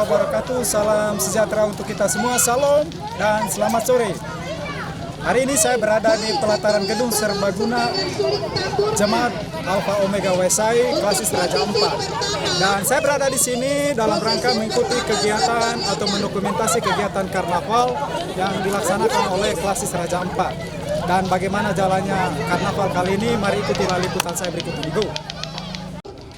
wabarakatuh. Salam sejahtera untuk kita semua. Salam dan selamat sore. Hari ini saya berada di pelataran gedung serbaguna Jemaat Alpha Omega Waisai Klasis Raja Ampat. Dan saya berada di sini dalam rangka mengikuti kegiatan atau mendokumentasi kegiatan karnaval yang dilaksanakan oleh Klasis Raja Ampat. Dan bagaimana jalannya karnaval kali ini, mari ikuti liputan saya berikut ini. Go!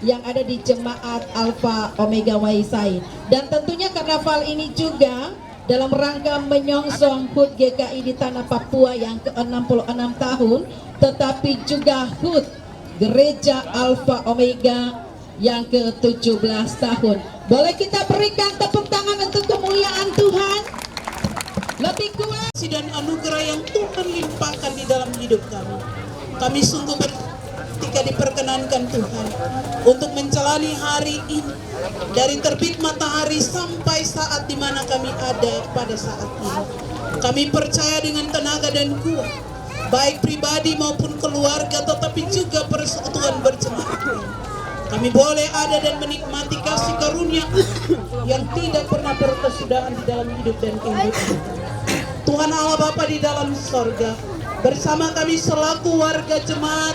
Yang ada di Jemaat Alpha Omega Waisai. Dan tentunya karnaval ini juga dalam rangka menyongsong HUT GKI di Tanah Papua yang ke-66 tahun, tetapi juga HUT Gereja Alpha Omega yang ke-17 tahun. Boleh kita berikan tepuk tangan untuk kemuliaan Tuhan? Lebih kuat dan anugerah yang Tuhan limpahkan di dalam hidup kami. Kami sungguh ketika diperkenankan Tuhan untuk menjalani hari ini dari terbit matahari sampai saat di mana kami ada pada saat ini. Kami percaya dengan tenaga dan kuat, baik pribadi maupun keluarga, tetapi juga persekutuan berjemaat Tuhan. Kami boleh ada dan menikmati kasih karunia yang tidak pernah berkesudahan di dalam hidup dan kehidupan. Tuhan Allah Bapa di dalam sorga, bersama kami selaku warga jemaat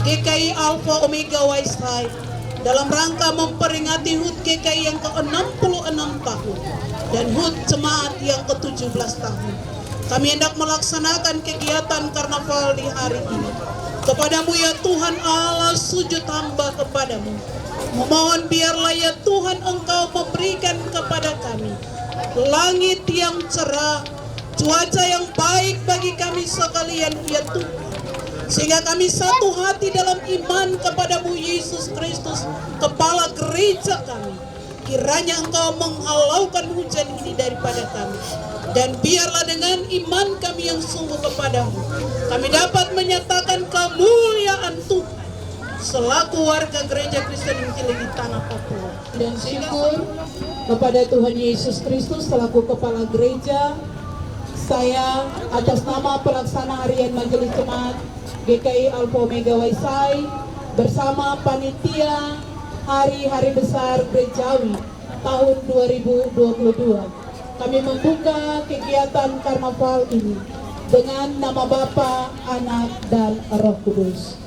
GKI Alpha Omega Waisai dalam rangka memperingati HUT GKI yang ke-66 tahun dan HUT Jemaat yang ke-17 tahun. Kami hendak melaksanakan kegiatan karnaval di hari ini. Kepadamu ya Tuhan Allah, sujud hamba kepadamu. Memohon biarlah ya Tuhan Engkau memberikan kepada kami langit yang cerah, cuaca yang baik bagi kami sekalian ya Tuhan, sehingga kami satu hati dalam iman kepadamu Yesus Kristus, Kepala Gereja kami. Kiranya Engkau menghalaukan hujan ini daripada kami, dan biarlah dengan iman kami yang sungguh kepadamu, kami dapat menyatakan kemuliaan Tuhan selaku warga Gereja Kristen Injil di Tanah Papua. Dan syukur kepada Tuhan Yesus Kristus selaku Kepala Gereja, saya atas nama pelaksana harian Majelis Jemaat GKI Alpha Omega Waisai bersama panitia Hari-Hari Besar Gerejawi tahun 2022, kami membuka kegiatan karnaval ini dengan nama Bapa, Anak, dan Roh Kudus.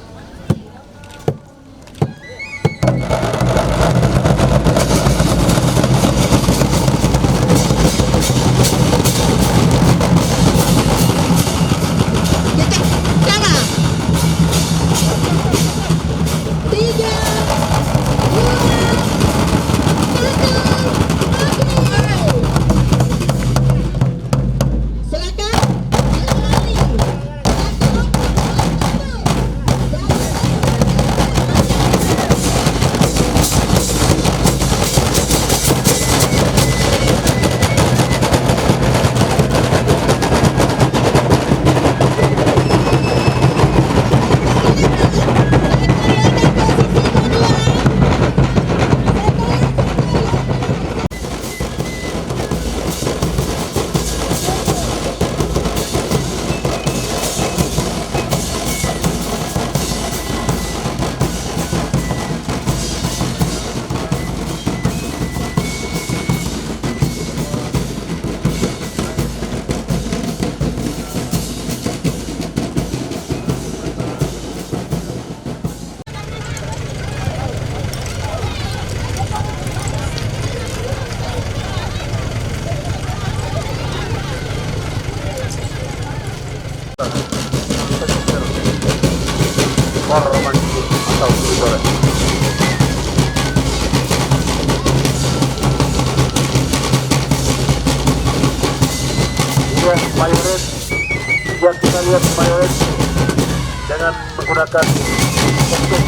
Mayoret, buat kita lihat mayoret dengan menggunakan kostum.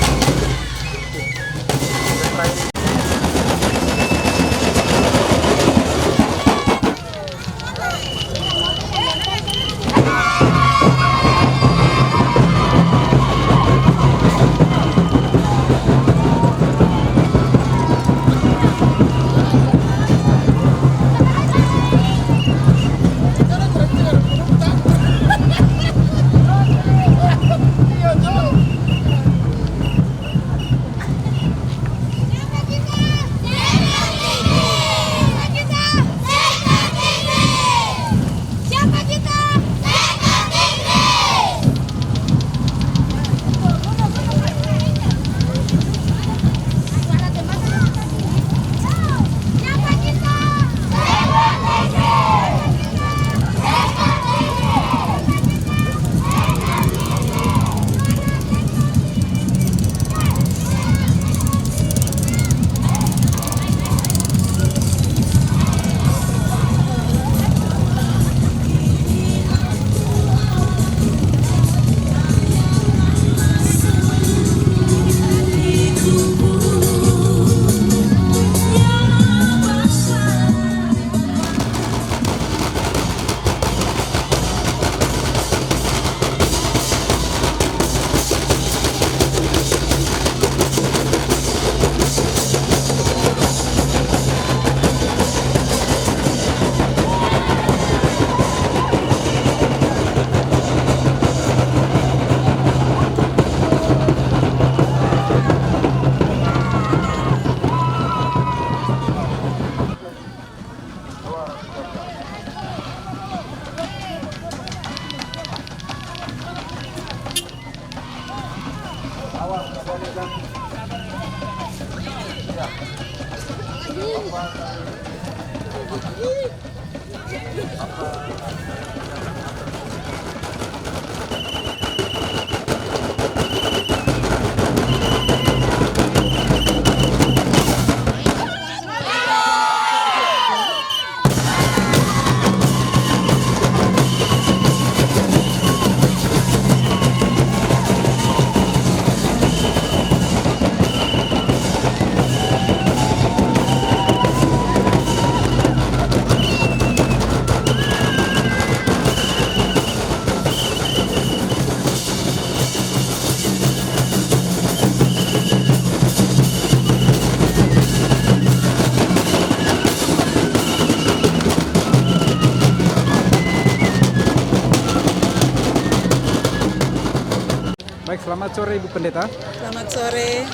Baik, selamat sore Ibu Pendeta. Selamat sore.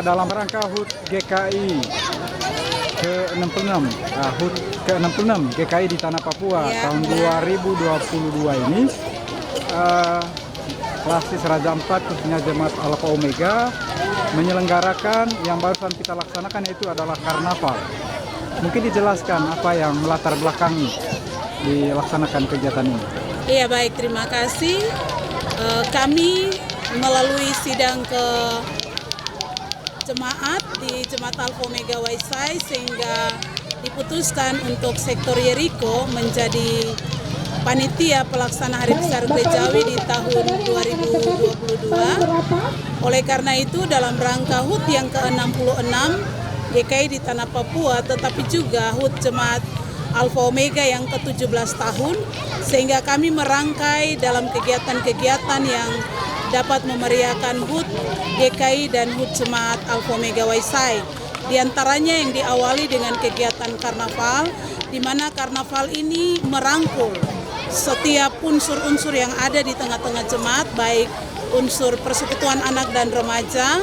Dalam rangka HUT GKI ke-66, HUT ke-66 GKI di Tanah Papua Ya, tahun 2022 ini, Klasis Raja 4 khususnya Jemaat Alpha Omega menyelenggarakan yang barusan kita laksanakan, yaitu adalah karnaval. Mungkin dijelaskan apa yang melatar belakangi dilaksanakan kegiatan ini. Iya baik, terima kasih. Kami melalui sidang ke jemaat di Jemaat Alpha Omega Waisai sehingga diputuskan untuk sektor Yeriko menjadi panitia pelaksana Hari Besar Gerejawi di tahun 2022. Oleh karena itu dalam rangka HUT yang ke-66 GKI di Tanah Papua, tetapi juga HUT Jemaat Alpha Omega yang ke-17 tahun, sehingga kami merangkai dalam kegiatan-kegiatan yang dapat memeriahkan HUT GKI dan HUT Jemaat Alpha Omega Waisai. Di antaranya yang diawali dengan kegiatan karnaval, di mana karnaval ini merangkul setiap unsur-unsur yang ada di tengah-tengah jemaat, baik unsur persekutuan anak dan remaja,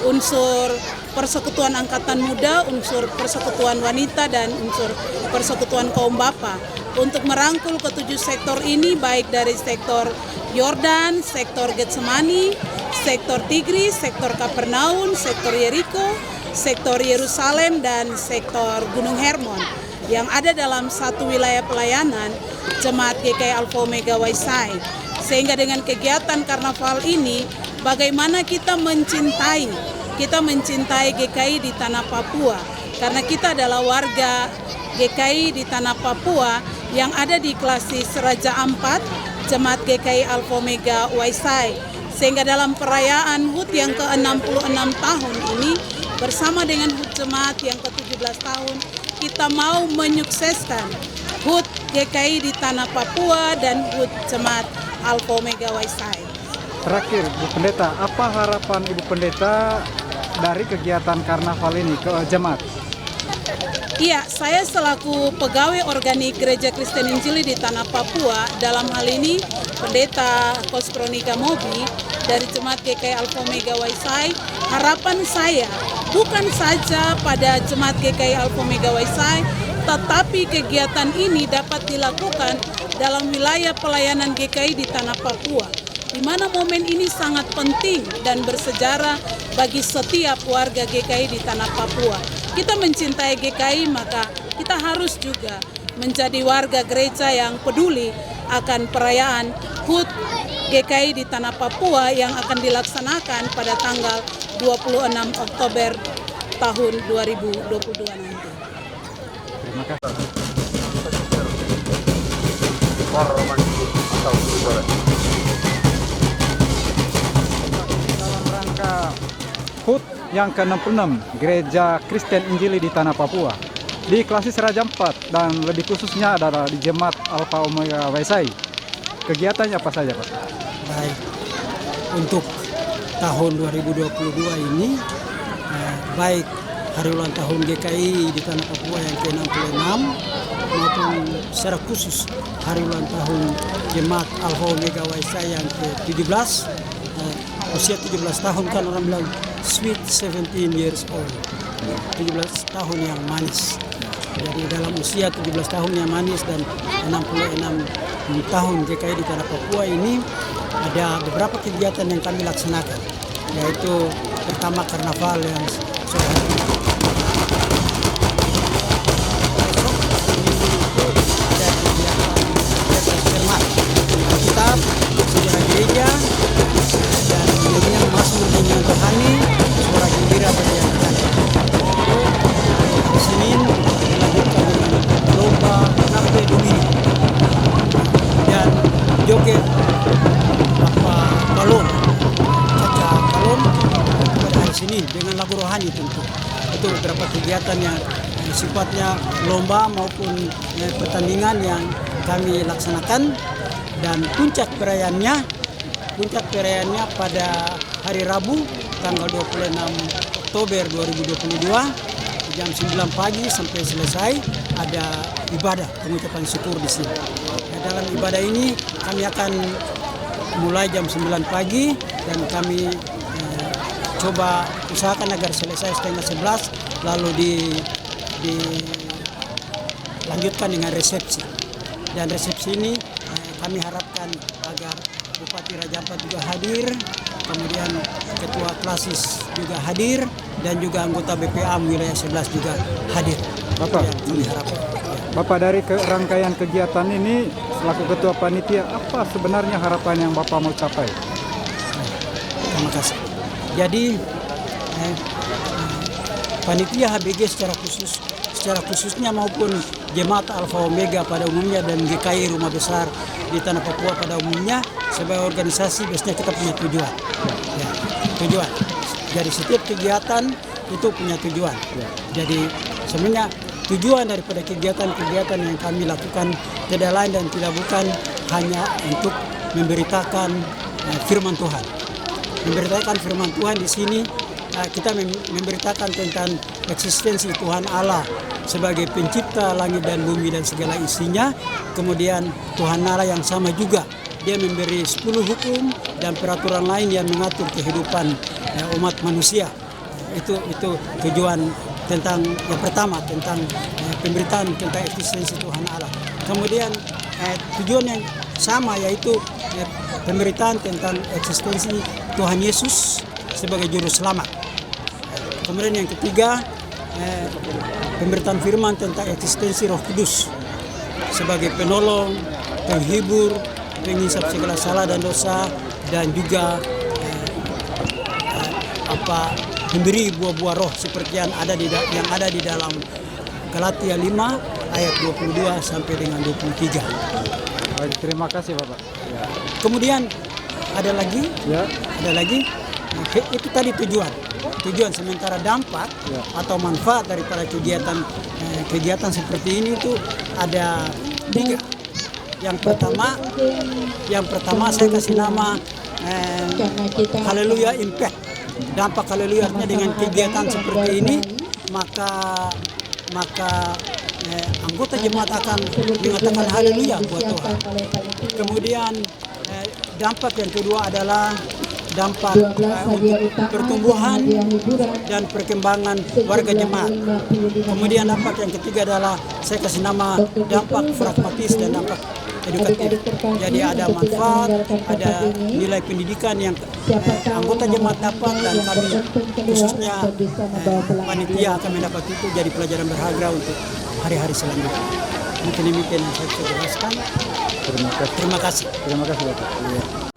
unsur persekutuan angkatan muda, unsur persekutuan wanita, dan unsur persekutuan kaum bapa, untuk merangkul ketujuh sektor ini, baik dari sektor Yordan, sektor Getsemani, sektor Tigris, sektor Kapernaum, sektor Yeriko, sektor Yerusalem, dan sektor Gunung Hermon yang ada dalam satu wilayah pelayanan Jemaat GKI Alpha Omega Waisai. Sehingga dengan kegiatan karnaval ini, bagaimana kita mencintai GKI di Tanah Papua, karena kita adalah warga GKI di Tanah Papua yang ada di Klasis Raja Ampat Jemaat GKI Alpha Omega Waisai. Sehingga dalam perayaan HUT yang ke-66 tahun ini, bersama dengan HUT Jemaat yang ke-17 tahun, kita mau menyukseskan HUT GKI di Tanah Papua dan HUT Jemaat Alpha Omega Waisai. Terakhir, Bu Pendeta, apa harapan Ibu Pendeta dari kegiatan karnaval ini ke jemaat? Iya, saya selaku pegawai organik Gereja Kristen Injili di Tanah Papua, dalam hal ini Pendeta Kostronika Mobi dari Jemaat GKI Alpha Omega Waisai, harapan saya bukan saja pada Jemaat GKI Alpha Omega Waisai, tetapi kegiatan ini dapat dilakukan dalam wilayah pelayanan GKI di Tanah Papua, di mana momen ini sangat penting dan bersejarah bagi setiap warga GKI di Tanah Papua. Kita mencintai GKI, maka kita harus juga menjadi warga gereja yang peduli akan perayaan HUT GKI di Tanah Papua yang akan dilaksanakan pada tanggal 26 Oktober tahun 2022 nanti. Terima kasih. Dalam rangka HUT yang ke-66 Gereja Kristen Injili di Tanah Papua di Klasis Raja 4 dan lebih khususnya adalah di Jemaat Alpha Omega Waisai, kegiatannya apa saja, Pak? Baik, untuk tahun 2022 ini baik hari ulang tahun GKI di Tanah Papua yang ke-66 maupun secara khusus hari ulang tahun Jemaat Alpha Omega Waisai yang ke-17, usia 17 tahun, kan orang bilang sweet 17 years old, 17 tahun yang manis. Jadi dalam usia 17 tahun yang manis dan 66 tahun GKI di Tanah Papua ini, ada beberapa kegiatan yang kami laksanakan. yaitu pertama karnaval yang sore hari ini. Ada kegiatan Firman Alkitab, sejarah gereja, dan kemudian masuk dengan rohani, suara gembira berjalan. Hari Senin dilanjutkan dengan lomba sampai Domini dan joget balon, caca balon pada hari Senin dengan lagu rohani tentu. Itu beberapa kegiatan yang sifatnya lomba maupun pertandingan yang kami laksanakan, dan puncak perayaannya pada hari Rabu tanggal 26 Oktober 2022 jam 9 pagi sampai selesai ada ibadah pengucapan syukur di sini. Dalam ibadah ini kami akan mulai jam 9 pagi dan kami coba usahakan agar selesai setengah 11, lalu dilanjutkan dengan resepsi. Dan resepsi ini kami harapkan agar Bupati Raja Ampat juga hadir, kemudian Ketua Klasis juga hadir, dan juga anggota BPA wilayah 11 juga hadir. Bapak, kami harapkan. Bapak dari rangkaian kegiatan ini selaku Ketua Panitia, apa sebenarnya harapan yang Bapak mau capai? Terima kasih. Jadi panitia HBG secara khususnya maupun Jemaat Alfa Omega pada umumnya dan GKI Rumah Besar di Tanah Papua pada umumnya, sebagai organisasi biasanya kita punya tujuan. Ya, tujuan. Jadi setiap kegiatan itu punya tujuan. Jadi sebenarnya tujuan daripada kegiatan-kegiatan yang kami lakukan tidak lain dan tidak bukan hanya untuk memberitakan firman Tuhan. Memberitakan firman Tuhan di sini kita memberitakan tentang eksistensi Tuhan Allah sebagai pencipta langit dan bumi dan segala isinya. Kemudian Tuhan Allah yang sama juga, dia memberi 10 hukum dan peraturan lain yang mengatur kehidupan umat manusia. Itu tujuan tentang yang pertama, tentang pemberitaan tentang eksistensi Tuhan Allah. Kemudian tujuan yang sama yaitu pemberitaan tentang eksistensi Tuhan Yesus sebagai juru selamat. Kemudian yang ketiga, pemberitaan firman tentang eksistensi Roh Kudus sebagai penolong, penghibur, pengisap segala salah dan dosa, dan juga memberi buah-buah roh seperti yang ada di dalam Galatia 5 ayat 22 sampai dengan 23. Baik, terima kasih Bapak. Ya. Kemudian ada lagi, itu tadi tujuan. Sementara dampak atau manfaat daripada kegiatan seperti ini itu ada 3. Yang pertama saya kasih nama Haleluya Impact. Dampak haleluya dengan kegiatan seperti ini, maka anggota jemaat akan mengatakan haleluya buat Tuhan. Kemudian dampak yang kedua adalah dampak pertumbuhan dan perkembangan warga jemaat. Kemudian dampak yang ketiga adalah saya kasih nama dampak pragmatis dan dampak edukatif. Jadi ada manfaat, ada nilai pendidikan yang anggota jemaat dapat, dan kami khususnya panitia akan mendapat itu jadi pelajaran berharga untuk hari-hari selanjutnya. Mungkin demikian yang saya bisa jelaskan. Terima kasih. Terima kasih. Terima kasih Bapak.